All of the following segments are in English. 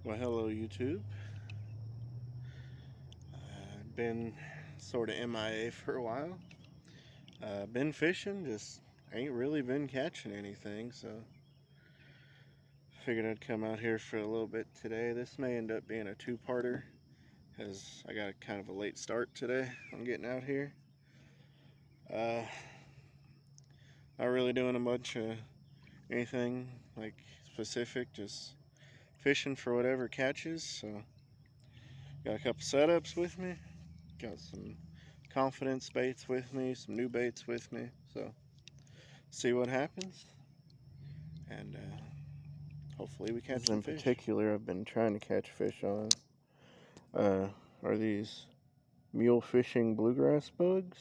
Well, hello YouTube. I've been sort of MIA for a while. Been fishing, just ain't really been catching anything, so figured I'd come out here for a little bit today. This may end up being a two-parter, as I got a kind of a late start today on getting out here. Uh, Not really doing a bunch of anything like specific, just fishing for whatever catches. So got a couple setups with me, got some confidence baits with me, some new baits with me. So see what happens, and hopefully we catch some fish. In particular, I've been trying to catch fish on are these mule fishing bluegrass bugs.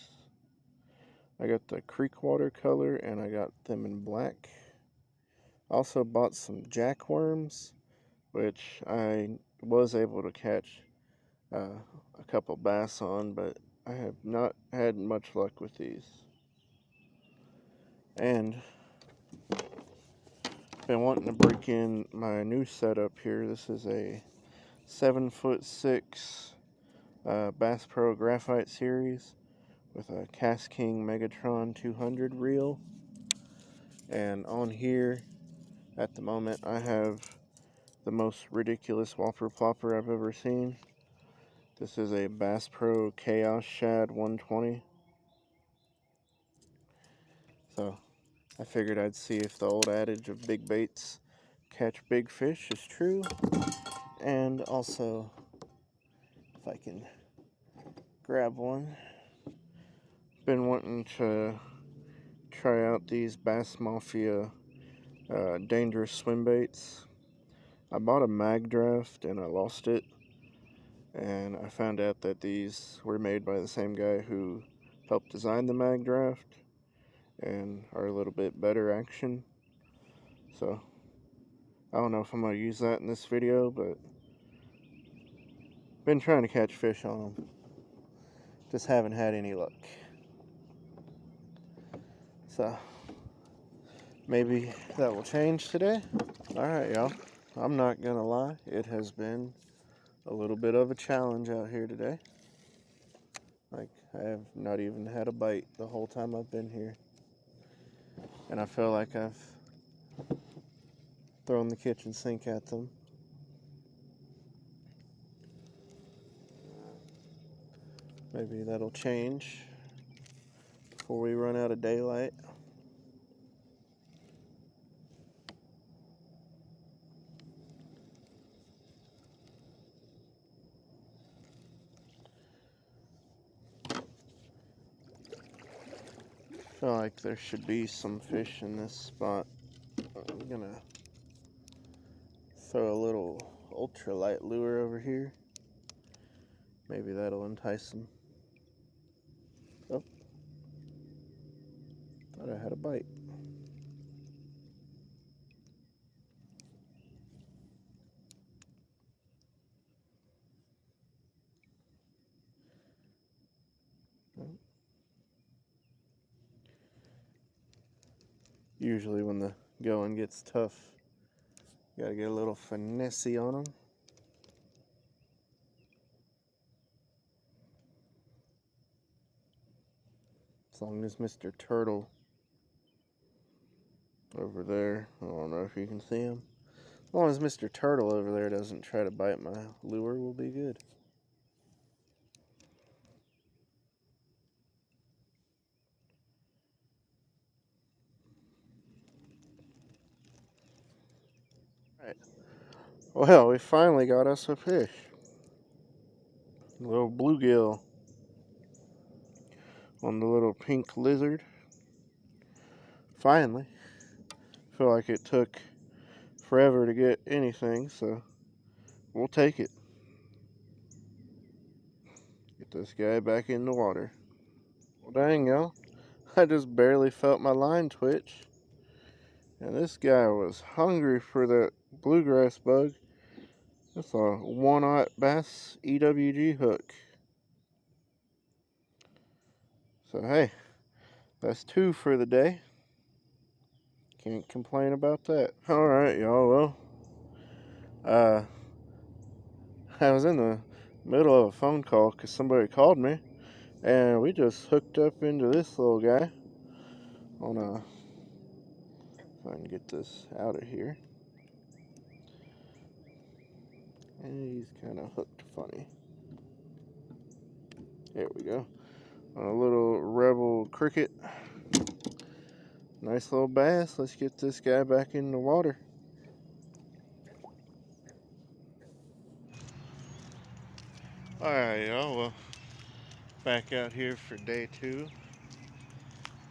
I got the creek water color, and I got them in black. Also bought some jackworms, which I was able to catch a couple bass on, but I have not had much luck with these. And been wanting to break in my new setup here. This is a 7'6" Bass Pro Graphite series with a Cast King Megatron 200 reel. And on here, at the moment, I have the most ridiculous whopper plopper I've ever seen. This is a Bass Pro Chaos Shad 120. So I figured I'd see if the old adage of big baits catch big fish is true, and also if I can grab one. Been wanting to try out these Bass Mafia dangerous swim baits. I bought a mag draft and I lost it, and I found out that these were made by the same guy who helped design the mag draft and are a little bit better action. So I don't know if I'm going to use that in this video, but been trying to catch fish on them. Just haven't had any luck. So maybe that will change today. Alright, y'all. I'm not going to lie. It has been a little bit of a challenge out here today. Like, I have not even had a bite the whole time I've been here. And I feel like I've thrown the kitchen sink at them. Maybe that'll change before we run out of daylight. I feel like there should be some fish in this spot. I'm gonna throw a little ultralight lure over here. Maybe that'll entice them. Oh, thought I had a bite. Usually when the going gets tough, you gotta get a little finesse on them. As long as Mr. Turtle over there, I don't know if you can see him. As long as Mr. Turtle over there doesn't try to bite my lure, we'll be good. Alright. Well, we finally got us a fish. A little bluegill on the little pink lizard. Finally. Feel like it took forever to get anything, so we'll take it. Get this guy back in the water. Well, dang, y'all. I just barely felt my line twitch. And this guy was hungry for that bluegrass bug. That's a 1/0 bass EWG hook. So, hey, that's 2 for the day. Can't complain about that. Alright, y'all. Well, I was in the middle of a phone call because somebody called me, and we just hooked up into this little guy on a. If I can get this out of here. And he's kind of hooked funny. There we go. A little rebel cricket. Nice little bass. Let's get this guy back in the water. Alright, y'all. Well, back out here for day 2.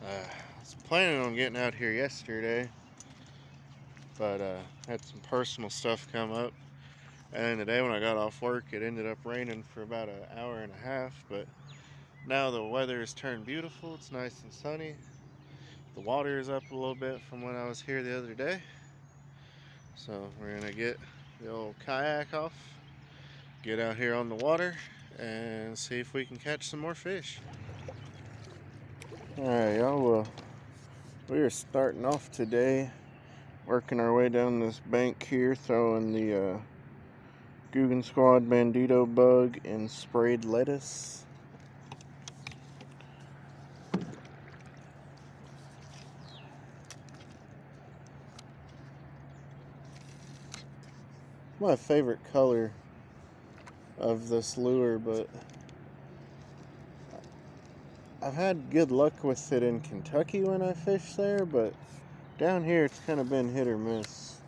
I was planning on getting out here yesterday, but had some personal stuff come up. And today when I got off work, it ended up raining for about an hour and a half. But now the weather has turned beautiful. It's nice and sunny. The water is up a little bit from when I was here the other day. So we're going to get the old kayak off, get out here on the water, and see if we can catch some more fish. Alright, y'all. We are starting off today, working our way down this bank here, throwing the Guggen Squad Bandito bug and sprayed lettuce. My favorite color of this lure, but I've had good luck with it in Kentucky when I fish there, but down here it's kind of been hit or miss.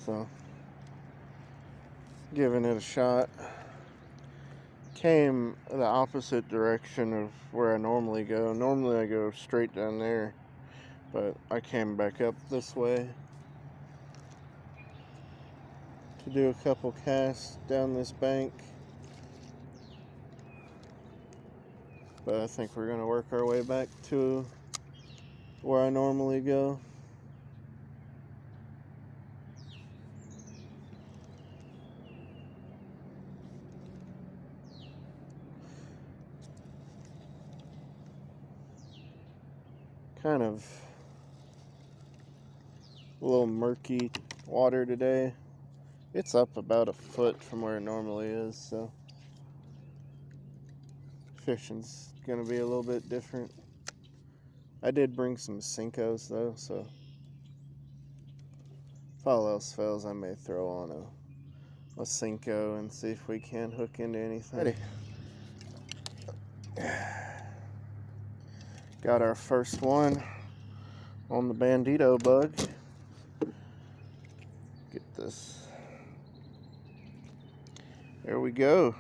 So, giving it a shot. Came the opposite direction of where I normally go. Normally I go straight down there, but I came back up this way to do a couple casts down this bank. But I think we're going to work our way back to where I normally go. Kind of a little murky water today. It's up about a foot from where it normally is, so fishing's going to be a little bit different. I did bring some Senkos though, so if all else fails, I may throw on a Senko and see if we can hook into anything. Ready. Got our first one on the Bandito bug. Get this. There we go.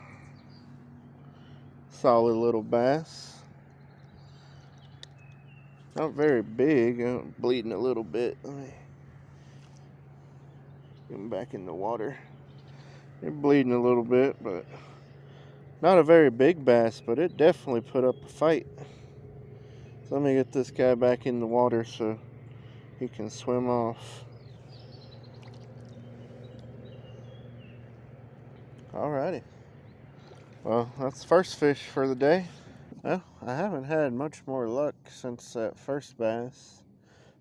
Solid little bass. Not very big. I'm bleeding a little bit. Let me get him back in the water. They're bleeding a little bit, but not a very big bass, but it definitely put up a fight. So let me get this guy back in the water so he can swim off. Alrighty. Well, that's the first fish for the day. Well, I haven't had much more luck since that first bass.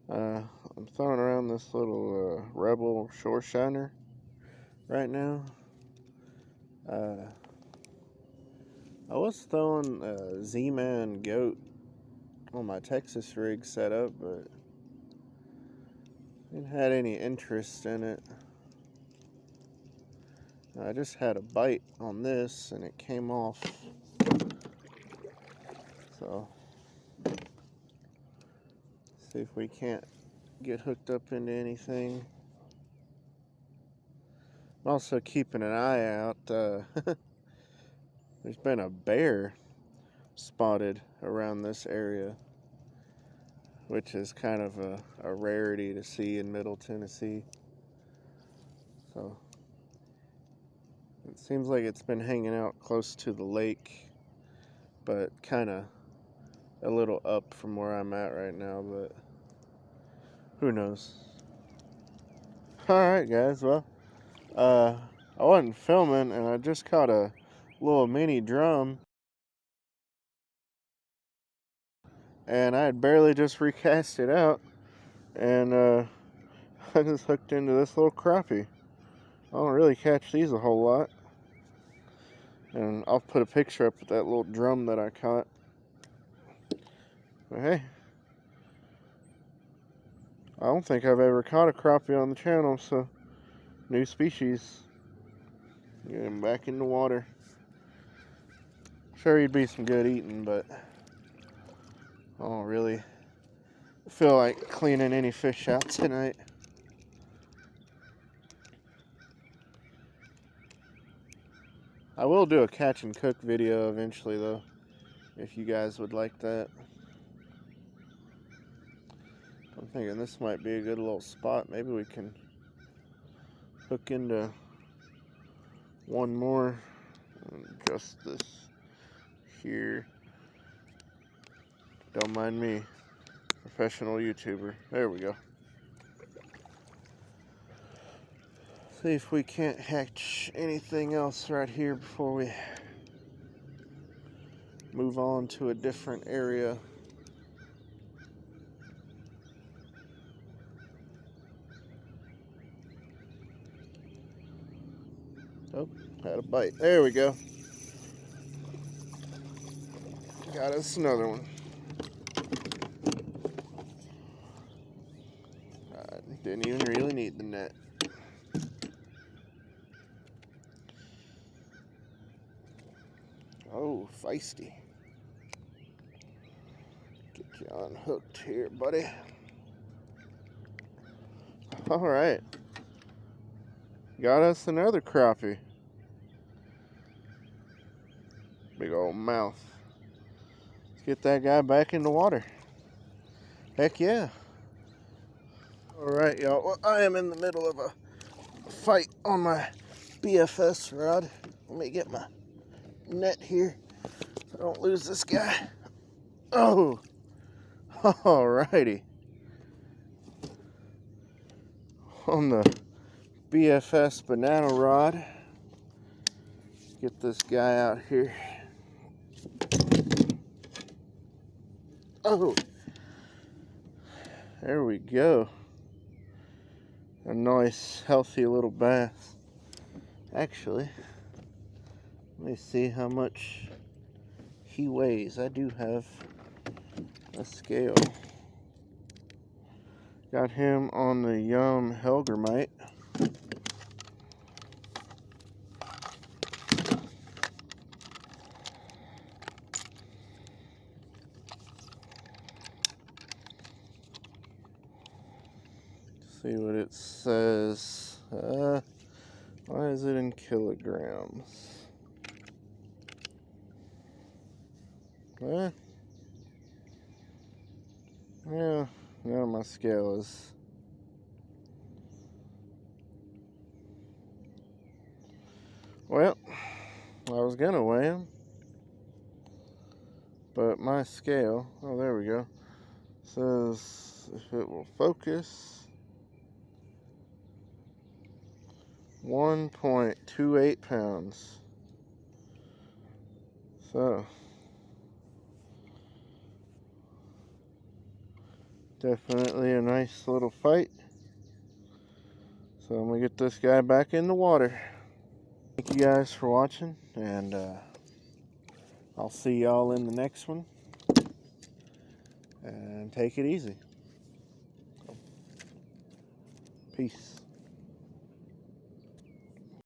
I'm throwing around this little Rebel shore shiner right now. I was throwing Z-Man Goat on my Texas rig setup, but I didn't have any interest in it. I just had a bite on this and it came off. So, see if we can't get hooked up into anything. I'm also keeping an eye out. There's been a bear spotted around this area, which is kind of a rarity to see in Middle Tennessee. So, it seems like it's been hanging out close to the lake, but kind of a little up from where I'm at right now, but who knows. Alright guys, well, I wasn't filming and I just caught a little mini drum, and I had barely just recast it out, and I just hooked into this little crappie. I don't really catch these a whole lot. And I'll put a picture up with that little drum that I caught. But hey, I don't think I've ever caught a crappie on the channel, so new species. Get him back in the water. Sure, he'd be some good eating, but I don't really feel like cleaning any fish out tonight. I will do a catch and cook video eventually, though, if you guys would like that. I'm thinking this might be a good little spot. Maybe we can hook into one more. Just this here. Don't mind me. Professional YouTuber. There we go. See if we can't hatch anything else right here before we move on to a different area. Oh, had a bite. There we go. Got us another one. Didn't even really need the net. Oh, feisty. Get you unhooked here, buddy. All right. Got us another crappie. Big old mouth. Let's get that guy back in the water. Heck yeah. All right, y'all. Well, I am in the middle of a fight on my BFS rod. Let me get my net here so I don't lose this guy. Oh, alrighty. On the BFS banana rod. Get this guy out here. Oh, there we go. A nice, healthy little bass. Actually, let me see how much he weighs. I do have a scale. Got him on the Yum Helgermite. See what it says. Why is it in kilograms? Yeah, now my scale is. Well, I was gonna weigh him, but my scale, oh, there we go, says if it will focus, 1.28 pounds. So, definitely a nice little fight. So I'm gonna get this guy back in the water. Thank you guys for watching, and I'll see y'all in the next one. And take it easy. Peace.